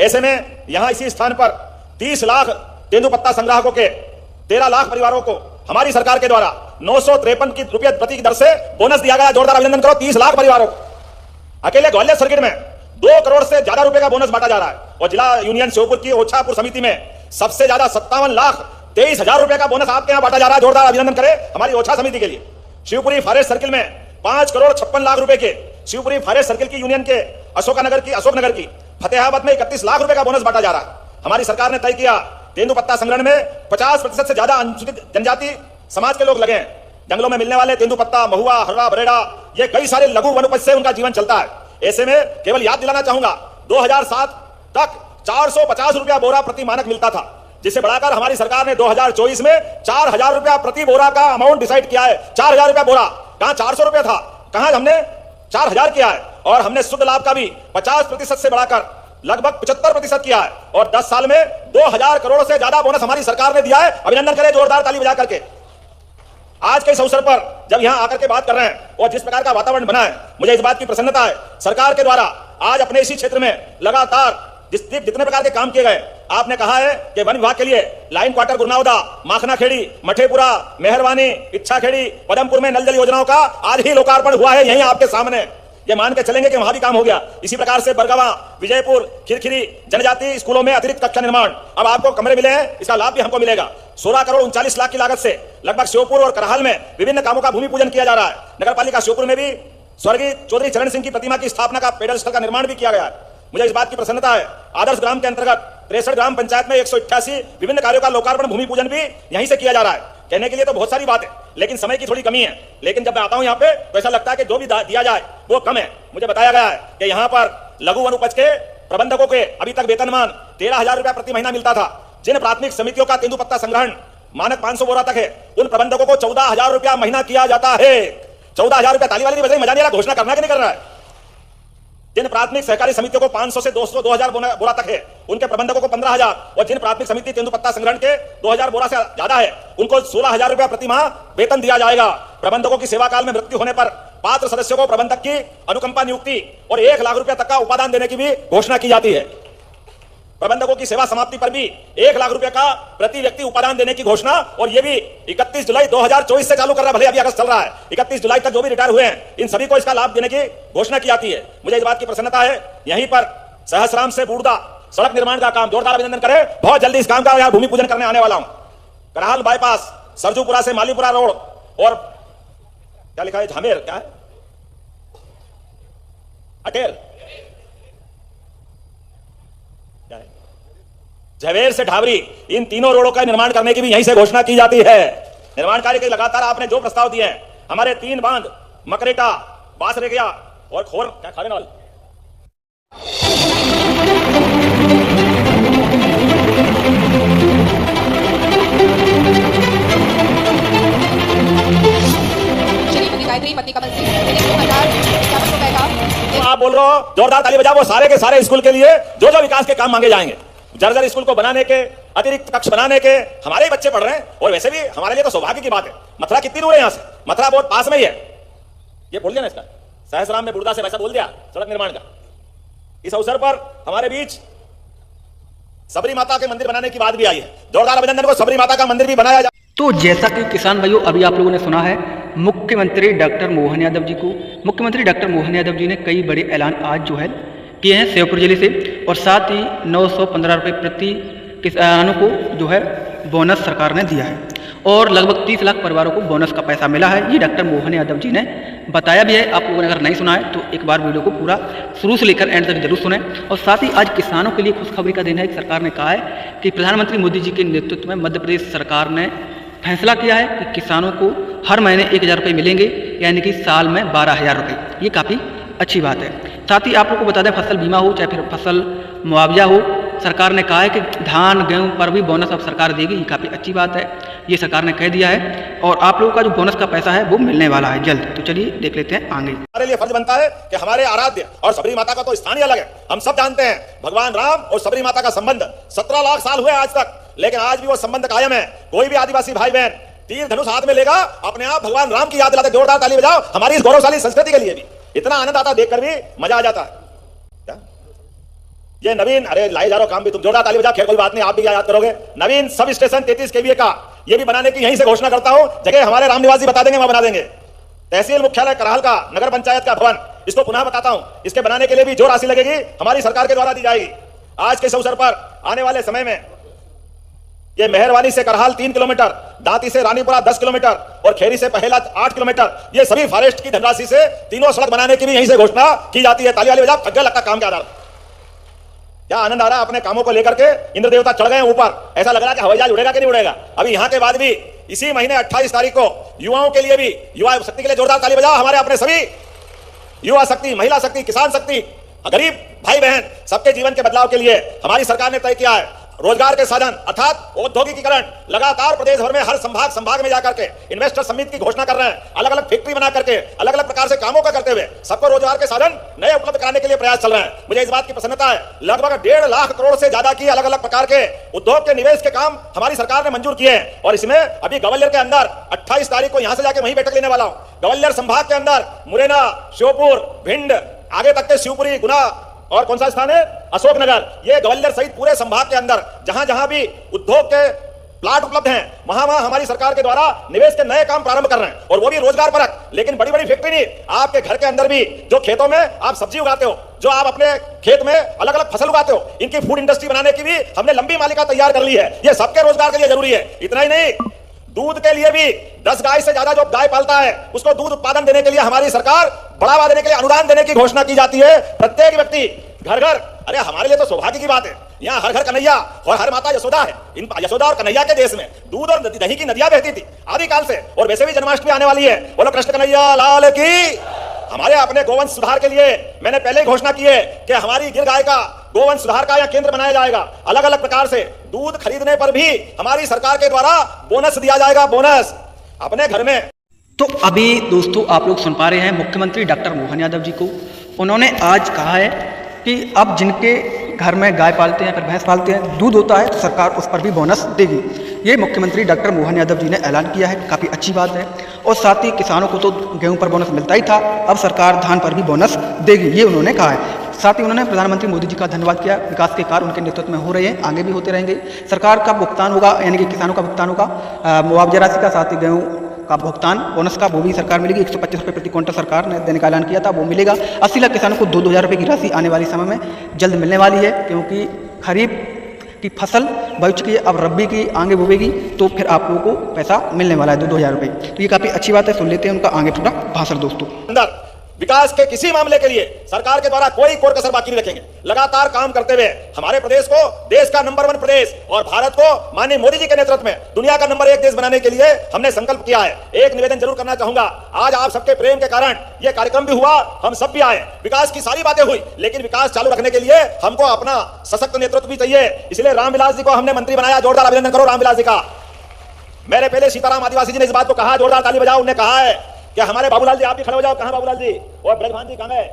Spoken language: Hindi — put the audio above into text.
ऐसे में यहां इसी स्थान पर 30 लाख तेंदुपत्ता संग्राहकों के 13 लाख परिवारों को हमारी सरकार के द्वारा 953 रुपये प्रति की दर से बोनस दिया गया। जोरदार अभिनंदन करो 30 लाख परिवारों को। अकेले ग्वालियर सर्किट में 2 करोड़ से ज्यादा रुपए का बोनस बांटा जा रहा है और जिला यूनियन श्योपुर की ओछापुर समिति में सबसे ज्यादा 57,23,000 रुपए का बोनस आपके यहां बांटा जा रहा है। जोरदार अभिनंदन करें हमारी ओछा समिति के लिए। शिवपुरी फॉरेस्ट सर्किल में 5 करोड़ 56 लाख रुपए के शिवपुरी फॉरेस्ट सर्किल की यूनियन के अशोकनगर की फतेहाबाद में 31 लाख रुपए का बोनस बांटा जा रहा है। हमारी सरकार ने तय किया तेंदुपत्ता संग्रहण में 50% से ज्यादा अनुसूचित जनजाति समाज के लोग लगे हैं। जंगलों में मिलने वाले तेंदुपत्ता, महुआ, हर्रा, बरेड़ा, ये कई सारे लघु वनोपज से उनका जीवन चलता है। ऐसे में केवल याद दिलाना चाहूंगा 2007 तक 450 रुपया बोरा प्रति मानक मिलता था, जिसे बढ़ाकर हमारी सरकार ने 2024 में 4,000 रुपया प्रति बोरा का अमाउंट डिसाइड किया है। 4,000 रुपया बोरा, कहां 400 रुपया था, कहां हमने 4,000 किया है। और हमने शुद्ध लाभ का भी 50% से बढ़ाकर लगभग 75% किया है और 10 साल में 2,000 करोड़ से ज्यादा बोनस हमारी सरकार ने दिया है। अभिनंदन करें जोरदार ताली बजा करके। आज के इस अवसर पर जब यहां आकर के बात कर रहे हैं और जिस प्रकार का वातावरण बना है, मुझे इस बात की प्रसन्नता है सरकार के द्वारा आज अपने इसी क्षेत्र में लगातार जितने प्रकार के काम किए गए। आपने कहा है कि वन विभाग के लिए लाइन क्वार्टर गुरनावदा, माखना खेड़ी, मठेपुरा, मेहरबानी, इच्छा खेड़ी, पदमपुर में नल जल योजनाओं का आज ही लोकार्पण हुआ है यहीं आपके सामने। ये मान के चलेंगे कि वहां भी काम हो गया। इसी प्रकार से बरगवा, विजयपुर, खिरखिरी जनजाति स्कूलों में अतिरिक्त कक्षा निर्माण, अब आपको कमरे मिले हैं, इसका लाभ भी हमको मिलेगा। 16 करोड़ 39 लाख की लागत से लगभग श्योपुर और करहाल में विभिन्न कामों का भूमि पूजन किया जा रहा है। नगर पालिका श्योपुर में भी स्वर्गीय चौधरी चरण सिंह की प्रतिमा की स्थापना का पेडल स्थल का निर्माण भी किया गया है। मुझे इस बात की प्रसन्नता है आदर्श ग्राम के अंतर्गत 63 ग्राम पंचायत में 188 विभिन्न कार्यों का लोकार्पण भूमि पूजन भी यहीं से किया जा रहा है। कहने के लिए तो बहुत सारी बात है, लेकिन समय की थोड़ी कमी है। लेकिन जब मैं आता हूं यहाँ पे तो ऐसा लगता है कि जो भी दिया जाए वो कम है। मुझे बताया गया है कि यहाँ पर लघु वनोपज के प्रबंधकों के अभी तक वेतनमान 13,000 रुपया प्रति महीना मिलता था। जिन प्राथमिक समितियों का तेंदुपत्ता संग्रहण मानक 500 बोरा तक है, उन प्रबंधकों को 14,000 रुपया महीना किया जाता है। 14,000 रुपया, ताली वाली नहीं बजाई, मजा नहीं आ रहा, घोषणा करना कि नहीं कर रहा है। जिन प्राथमिक सहकारी समितियों को 500 से 2,000 बोरा तक है, उनके प्रबंधकों को 15,000 और जिन प्राथमिक समिति तेंदुपत्ता संग्रहण के 2,000 बोरा से ज्यादा है, उनको 16,000 रुपया प्रति माह वेतन दिया जाएगा। प्रबंधकों की सेवा काल में मृत्यु होने पर पात्र सदस्यों को प्रबंधक की अनुकंपा नियुक्ति और 1 लाख रुपया तक का उपादान देने की भी घोषणा की जाती है। प्रबंधकों की सेवा समाप्ति पर भी 1 लाख रुपए का प्रति व्यक्ति उपादान देने की घोषणा, और यह भी 31 जुलाई 2024 से चालू कर रहा है। भले अभी अगस्त चल रहा है, 31 जुलाई तक जो भी रिटायर हुए हैं इन सभी को इसका लाभ देने की घोषणा की जाती है। मुझे इस बात की प्रसन्नता है। यहीं पर सहसराम से बूढ़ा सड़क निर्माण का काम, जोरदार अभिनंदन करें, बहुत जल्दी इस काम का यहां भूमि पूजन करने आने वाला हूं। करहाल बाईपास, सरजूपुरा से मालीपुरा रोड और क्या लिखा है, झामेर, क्या है, अटेल, झवेर से ढाबरी, इन तीनों रोडों का निर्माण करने की भी यहीं से घोषणा की जाती है। निर्माण कार्य के लगातार आपने जो प्रस्ताव दिए हैं, हमारे 3 बांध मकरेटा, बासरेगिया और खोर क्या खानेवाल, आप बोल रहे हो, जोरदार ताली बजाओ। वो सारे के सारे स्कूल के लिए जो जो विकास के काम मांगे जाएंगे, जर्जर स्कूल को बनाने के, अतिरिक्त कक्ष बनाने के, हमारे ही बच्चे पढ़ रहे हैं। और वैसे भी हमारे लिए तो सौभाग्य की बात है। मथुरा कितनी दूर है यहां से, मथुरा बहुत पास में ही है। ये बोल दिया ना इसका, सहसराम में बुर्दा से वैसा बोल दिया सड़क निर्माण का। इस अवसर पर हमारे बीच सबरी माता के मंदिर बनाने की बात भी आई है। जोरदार अभिनंदन को सबरी माता का मंदिर भी बनाया जाए। तो जैसा कि किसान भाइयों अभी आप लोगों ने सुना है, मुख्यमंत्री डॉक्टर मोहन यादव जी को, मुख्यमंत्री डॉक्टर मोहन यादव जी ने कई बड़े ऐलान आज जो है किए हैं श्योपुर जिले से, और साथ ही 915 रुपये प्रति किसानों को जो है बोनस सरकार ने दिया है और लगभग 30 लाख परिवारों को बोनस का पैसा मिला है। ये डॉक्टर मोहन यादव जी ने बताया भी है। आप लोगों ने अगर नहीं सुना है तो एक बार वीडियो को पूरा शुरू से लेकर एंड तक जरूर सुने। और साथ ही आज किसानों के लिए खुशखबरी का दिन है। सरकार ने कहा है कि प्रधानमंत्री मोदी जी के नेतृत्व में मध्य प्रदेश सरकार ने फैसला किया है कि किसानों को हर महीने 1,000 रुपये मिलेंगे, यानी कि साल में 12,000 रुपये। ये काफ़ी अच्छी बात है। साथ ही आप लोग को बता दें, फसल बीमा हो चाहे फिर फसल मुआवजा हो, सरकार ने कहा है कि धान गेहूं पर भी बोनस अब सरकार देगी। ये काफ़ी अच्छी बात है, ये सरकार ने कह दिया है। और आप लोगों का जो बोनस का पैसा है वो मिलने वाला है जल्द। तो चलिए देख लेते हैं आगे। हमारे लिए फर्ज बनता है कि हमारे आराध्य और सबरी माता का तो स्थान ही अलग है। हम सब जानते हैं भगवान राम और सबरी माता का संबंध 17 लाख साल हुए आज तक, लेकिन आज भी वो संबंध कायम है। कोई भी आदिवासी भाई बहन तीर धनुष हाथ में लेगा, अपने आप भगवान राम की याद दिलाते। जोरदार ताली बजाओ हमारी इस गौरवशाली संस्कृति के लिए भी। इतना आनंद आता, देखकर भी मजा आ जाता है। ये नवीन, अरे लाई जा रहा काम भी तुम जोरदार ताली बजाओ, खैर कोई बात नहीं, आप भी याद करोगे। नवीन सब स्टेशन 33 केवीए का ये भी बनाने की यहीं से घोषणा करता हूं। जगह हमारे रामनिवास जी बता देंगे, वहां बना देंगे। तहसील मुख्यालय कराहल का नगर पंचायत का भवन, इसको पुनः बताता हूं, इसके बनाने के लिए भी जो राशि लगेगी हमारी सरकार के द्वारा दी जाएगी। आज के इस अवसर पर आने वाले समय में ये मेहरवानी से करहाल 3 किलोमीटर, दांती से रानीपुरा 10 किलोमीटर और खेरी से पहेला 8 किलोमीटर, ये सभी फॉरेस्ट की धनराशि से तीनों सड़क बनाने की भी यहीं से घोषणा की जाती है। ताली वाली बजाओ, ठग्गा लगता काम के आधार। क्या आनंद आ रहा है अपने कामों को लेकर के। इंद्र देवता चढ़ गए ऊपर, ऐसा लग रहा है कि हवाई जहाज उड़ेगा कि नहीं उड़ेगा। अभी यहां के बाद भी इसी महीने 28 तारीख को युवाओं के लिए भी, युवा शक्ति के लिए जोरदार ताली बजाओ। हमारे अपने सभी युवा शक्ति, महिला शक्ति, किसान शक्ति, गरीब भाई बहन सबके जीवन के बदलाव के लिए हमारी सरकार ने तय किया है रोजगार के साधन अर्थात औद्योगिकीकरण। लगातार प्रदेश भर में हर संभाग में जाकर के इन्वेस्टर समिट की घोषणा कर रहे हैं। अलग अलग फैक्ट्री बना करके अलग अलग प्रकार से कामों का करते हुए सबको रोजगार के साधन नए उपलब्ध कराने के लिए प्रयास चल रहे हैं। मुझे इस बात की प्रसन्नता है, लगभग 1.5 लाख करोड़ से ज्यादा की अलग अलग प्रकार के उद्योग के निवेश के काम हमारी सरकार ने मंजूर किए हैं। और इसमें अभी ग्वालियर के अंदर 28 तारीख को यहां से जाकर वहीं बैठक लेने वाला हूं। ग्वालियर संभाग के अंदर मुरैना, श्योपुर, भिंड, आगे तक के शिवपुरी, गुना और कौन सा स्थान है, अशोकनगर, ये ग्वालियर सहित पूरे संभाग के अंदर जहां जहां भी उद्योग के प्लाट उपलब्ध हैं वहां वहां हमारी सरकार के द्वारा निवेश के नए काम प्रारंभ कर रहे हैं। और वो भी रोजगार परक, लेकिन बड़ी बड़ी फैक्ट्री नहीं, आपके घर के अंदर भी जो खेतों में आप सब्जी उगाते हो, जो आप अपने खेत में अलग अलग फसल उगाते हो, इनकी फूड इंडस्ट्री बनाने की भी हमने लंबी मालिका तैयार कर ली है। ये सबके रोजगार के लिए जरूरी है। इतना ही नहीं, दूध के लिए भी 10 गाय से ज्यादा जो गाय पालता है उसको दूध उत्पादन देने के लिए हमारी सरकार बढ़ावा देने के लिए अनुदान देने की घोषणा की जाती है। प्रत्येक व्यक्ति घर घर, अरे हमारे लिए तो सौभाग्य की बात है, यहाँ हर घर कन्हैया और हर माता यशोदा है। इन यशोदा और कन्हैया के देश में दूध और दही की नदियां बहती थी आदिकाल से। और वैसे भी जन्माष्टमी आने वाली है, बोलो कृष्ण कन्हैया लाल की। हमारे अपने गोवंश सुधार के लिए मैंने पहले ही घोषणा की है कि हमारी गिर गाय का गोवंश सुधार का यह केंद्र बनाया जाएगा। अलग अलग प्रकार से दूध खरीदने पर भी हमारी सरकार के द्वारा बोनस दिया जाएगा, बोनस अपने घर में। तो अभी दोस्तों आप लोग सुन पा रहे हैं मुख्यमंत्री डॉक्टर मोहन यादव जी को। उन्होंने आज कहा है कि अब जिनके घर में गाय पालते हैं, फिर भैंस पालते हैं, दूध होता है तो सरकार उस पर भी बोनस देगी। ये मुख्यमंत्री डॉक्टर मोहन यादव जी ने ऐलान किया है, काफ़ी अच्छी बात है। और साथ ही किसानों को तो गेहूं पर बोनस मिलता ही था, अब सरकार धान पर भी बोनस देगी, ये उन्होंने कहा है। साथ ही उन्होंने प्रधानमंत्री मोदी जी का धन्यवाद किया। विकास के कार्य उनके नेतृत्व में हो रहे हैं, आगे भी होते रहेंगे। सरकार का भुगतान होगा, यानी कि किसानों का भुगतान होगा मुआवजा राशि का, साथ ही गेहूँ का भुगतान बोनस का वो भी सरकार मिलेगी। 125 रुपये प्रति क्विंटल सरकार ने देने का ऐलान किया था, वो मिलेगा। 80 लाख किसानों को 2-2 हज़ार रुपये की राशि आने वाले समय में जल्द मिलने वाली है, क्योंकि खरीफ की फसल बच चुकी है, अब रबी की आगे बोएगी तो फिर आप लोगों को पैसा मिलने वाला है 2-2 हज़ार रुपये। तो ये काफ़ी अच्छी बात है। सुन लेते हैं उनका आगे थोड़ा भाषण दोस्तों। अंदर विकास के किसी मामले के लिए सरकार के द्वारा कोई कोर कसर बाकी नहीं रखेंगे। लगातार काम करते हुए हमारे प्रदेश को देश का नंबर 1 प्रदेश और भारत को माननीय मोदी जी के नेतृत्व में दुनिया का नंबर 1 देश बनाने के लिए हमने संकल्प किया है। एक निवेदन जरूर करना चाहूंगा, आज आप सबके प्रेम के कारण यह कार्यक्रम भी हुआ, हम सब भी आए, विकास की सारी बातें हुई, लेकिन विकास चालू रखने के लिए हमको अपना सशक्त नेतृत्व भी चाहिए। इसलिए रामविलास जी को हमने मंत्री बनाया। जोरदार अभिनंदन करो रामविलास जी का। मेरे पहले सीताराम आदिवासी जी ने इस बात को कहा, जोरदार ताली बजाओ। उन्होंने कहा है कि हमारे बाबूलाल जी, आप भी खड़े हो जाओ। कहां बाबूलाल जी और ब्रजभान जी कहां गए?